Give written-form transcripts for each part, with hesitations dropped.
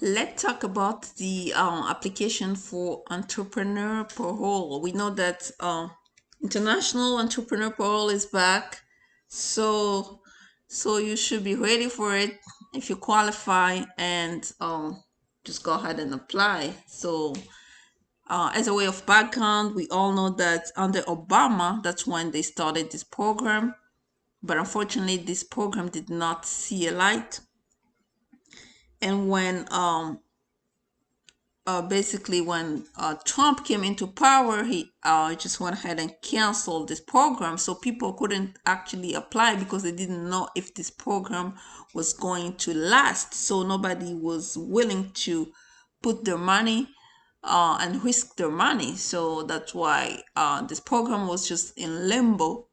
Let's talk about the application for entrepreneur parole. We know that international entrepreneur parole is back, so you should be ready for it if you qualify, and just go ahead and apply. So as a way of background, we all know that under Obama, that's when they started this program, but unfortunately, this program did not see a light. And when basically when Trump came into power, he just went ahead and canceled this program. So people couldn't actually apply because they didn't know if this program was going to last. So nobody was willing to put their money and risk their money. So that's why this program was just in limbo.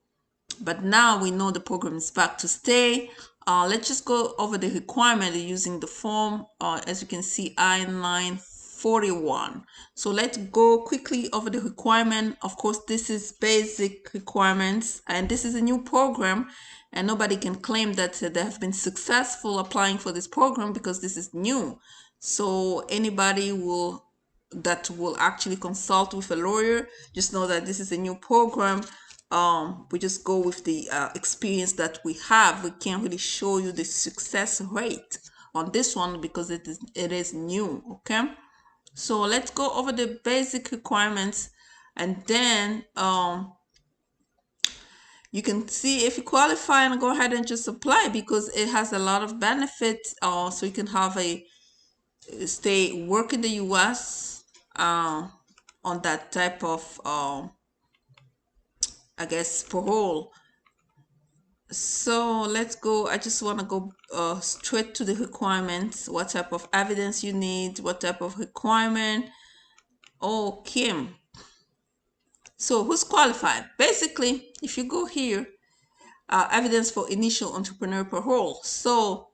But now we know the program is back to stay. Let's just go over the requirement using the form. As you can see, I-941. So let's go quickly over the requirement. Of course, this is basic requirements, and this is a new program, and nobody can claim that they have been successful applying for this program because this is new. So anybody that will actually consult with a lawyer, just know that this is a new program. We just go with the experience that we have. We can't really show you the success rate on this one because it is new. Okay, so let's go over the basic requirements, and then you can see if you qualify and go ahead and just apply because it has a lot of benefits. So you can have a work in the US on that type of I guess parole. So let's go. I just want to go straight to the requirements. What type of evidence you need, what type of requirement. Okay, so who's qualified? Basically, if you go here, evidence for initial entrepreneur parole. So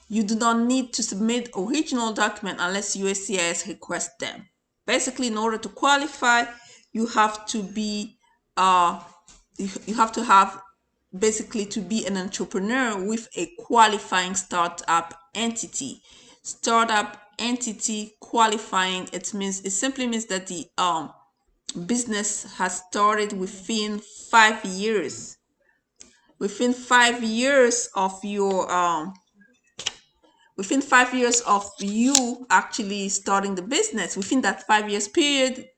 you do not need to submit original document unless USCIS requests them. Basically, in order to qualify, you have to be you have to have basically to be an entrepreneur with a qualifying startup entity. Startup entity qualifying, it simply means that the business has started within 5 years. Within 5 years of your within 5 years of you actually starting the business, within that 5 years period,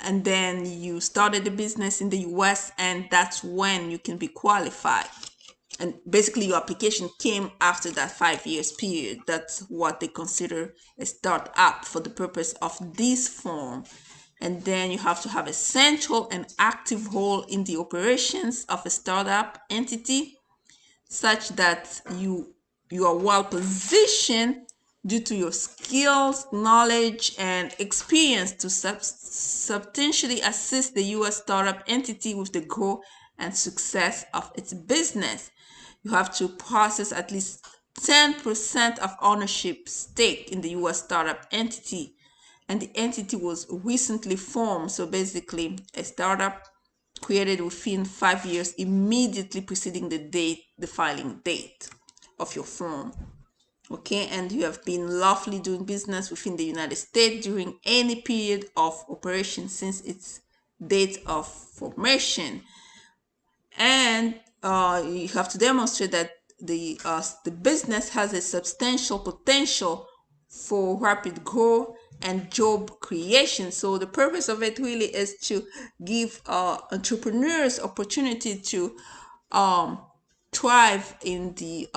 and then you started the business in the US, and that's when you can be qualified. And basically your application came after that 5 years period. That's what they consider a startup for the purpose of this form. And then you have to have a central and active role in the operations of a startup entity, such that you are well positioned due to your skills, knowledge, and experience to substantially assist the US startup entity with the growth and success of its business. You have to possess at least 10% of ownership stake in the US startup entity, and the entity was recently formed. So basically, a startup created within 5 years immediately preceding the filing date of your form. Okay, and you have been lawfully doing business within the United States during any period of operation since its date of formation. And you have to demonstrate that the business has a substantial potential for rapid growth and job creation. So the purpose of it really is to give entrepreneurs opportunity to thrive in the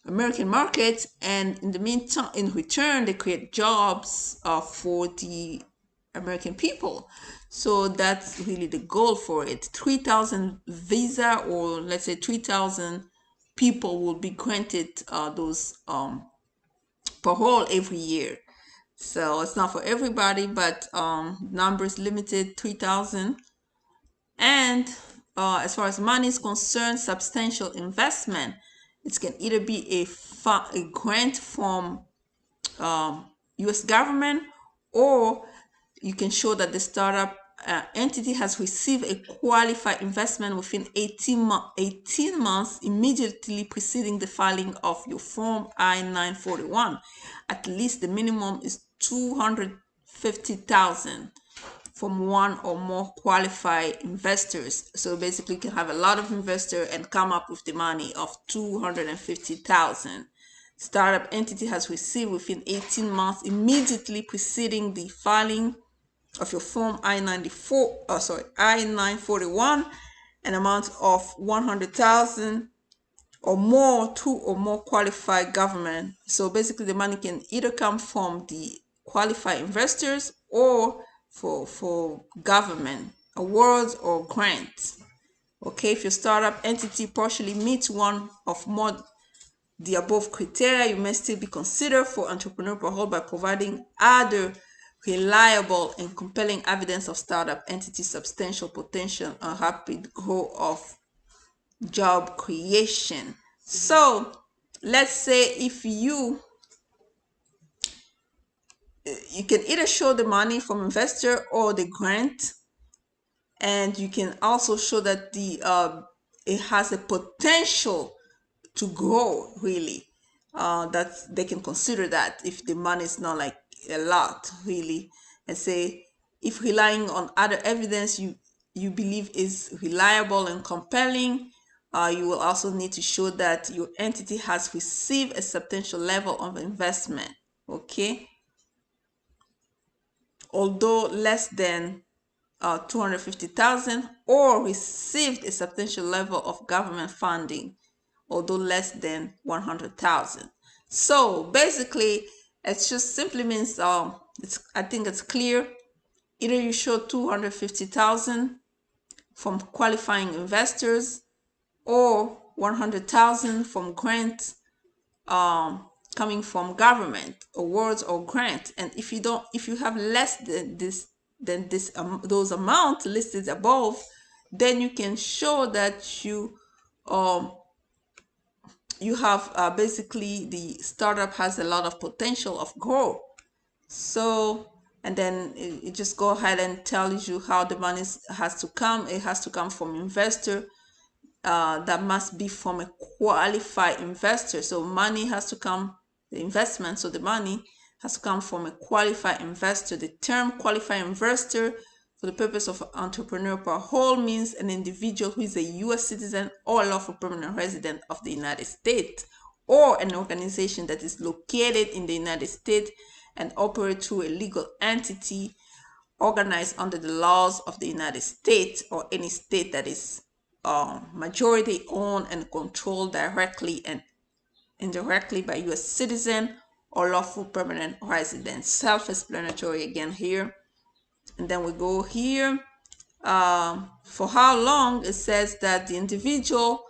American market, and in the meantime, in return, they create jobs for the American people. So that's really the goal for it. 3,000 visa, or let's say 3,000 people will be granted those parole every year. So it's not for everybody, but numbers limited, 3,000. And as far as money is concerned, substantial investment. It can either be a grant from US government, or you can show that the startup entity has received a qualified investment within 18 months immediately preceding the filing of your Form I-941. At least the minimum is $250,000 from one or more qualified investors. So basically, you can have a lot of investors and come up with the money of $250,000. Startup entity has received within 18 months immediately preceding the filing of your Form I-941, an amount of $100,000 or more, two or more qualified government. So basically, the money can either come from the qualified investors or for government awards or grants. Okay, if your startup entity partially meets one of more the above criteria, you may still be considered for entrepreneur parole by providing other reliable and compelling evidence of startup entity substantial potential and rapid growth of job creation. So let's say if you can either show the money from investor or the grant, and you can also show that it has a potential to grow really. That they can consider that if the money is not like a lot really, and say if relying on other evidence you believe is reliable and compelling, you will also need to show that your entity has received a substantial level of investment, okay, although less than 250,000, or received a substantial level of government funding, although less than 100,000. So basically, it just simply means I think it's clear. Either you show 250,000 from qualifying investors or 100,000 from grants coming from government awards or grant. And if you have less than those amounts listed above, then you can show that you have basically the startup has a lot of potential of growth. So, and then it just go ahead and tells you how the money has to come. It has to come from investor. That must be from a qualified investor. So money has to come, the investment, so the money has to come from a qualified investor. The term qualified investor for the purpose of entrepreneur parole means an individual who is a U.S. citizen or lawful permanent resident of the United States, or an organization that is located in the United States and operates through a legal entity organized under the laws of the United States or any state that is majority owned and controlled directly and indirectly by U.S. citizen or lawful permanent resident. Self-explanatory again here. And then we go here. For how long, it says that the individual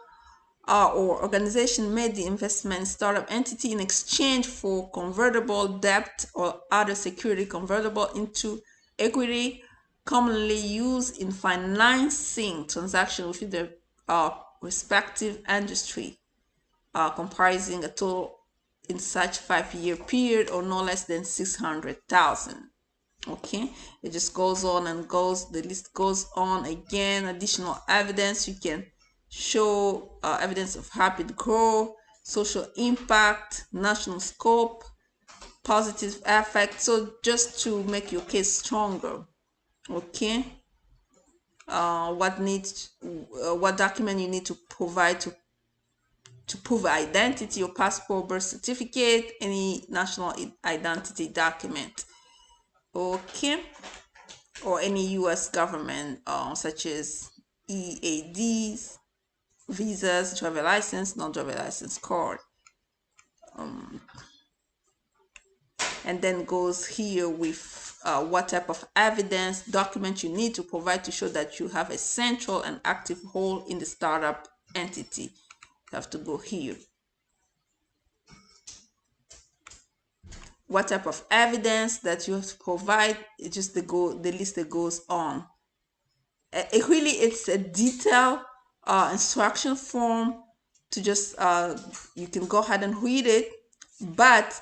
or organization made the investment startup entity in exchange for convertible debt or other security convertible into equity, commonly used in financing transactions within the respective industry, comprising a total in such 5-year period or no less than 600,000. Okay, it just goes on and goes, the list goes on again. Additional evidence, you can show evidence of rapid growth, social impact, national scope, positive effect. So just to make your case stronger. Okay, what document you need to provide to prove identity: your passport, birth certificate, any national identity document. Okay, or any U.S. government such as EADs, visas, driver license, non-driver license card. And then goes here with what type of evidence document you need to provide to show that you have a central and active role in the startup entity. You have to go here. What type of evidence that you have to provide, it's just the list that goes on. It's a detailed instruction form to just you can go ahead and read it, but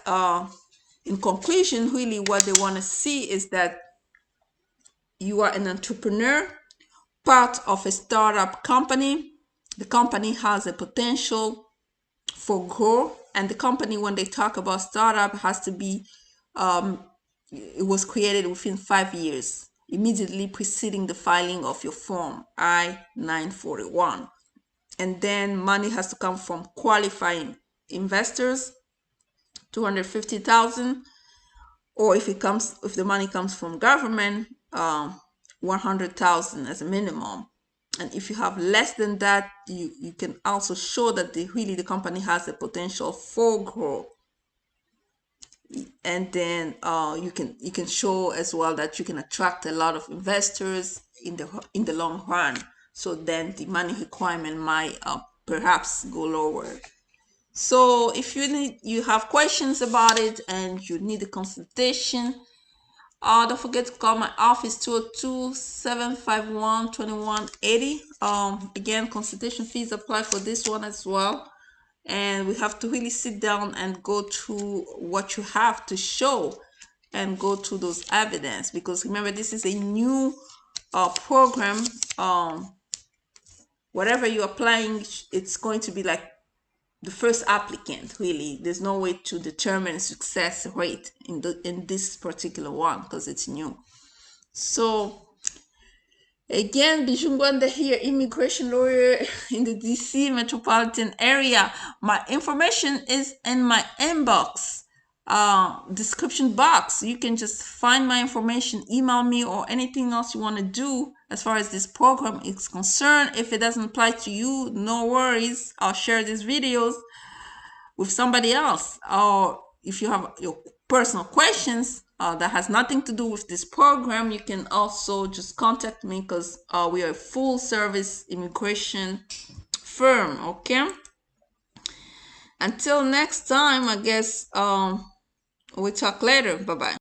in conclusion, really what they want to see is that you are an entrepreneur, part of a startup company. The company has a potential for growth, and the company, when they talk about startup, has to be it was created within 5 years, immediately preceding the filing of your form I-941. And then money has to come from qualifying investors, 250,000, or if the money comes from government, 100,000 as a minimum. And if you have less than that, you can also show that the company has the potential for growth. And then you can show as well that you can attract a lot of investors in the long run. So then the money requirement might perhaps go lower. So if you have questions about it and you need a consultation, don't forget to call my office, 202-751-2180. Again, consultation fees apply for this one as well. And we have to really sit down and go through what you have to show and go through those evidence, because remember, this is a new program. Whatever you're applying, it's going to be like the first applicant. Really, there's no way to determine success rate in this particular one because it's new. So again, Bijoux.ngwanda here, immigration lawyer in the DC metropolitan area. My information is in my inbox description box. You can just find my information, email me, or anything else you want to do as far as this program is concerned. If it doesn't apply to you, no worries. I'll share these videos with somebody else. Or if you have your personal questions that has nothing to do with this program, you can also just contact me, because we are a full service immigration firm. Okay, until next time, I guess we'll talk later. Bye bye.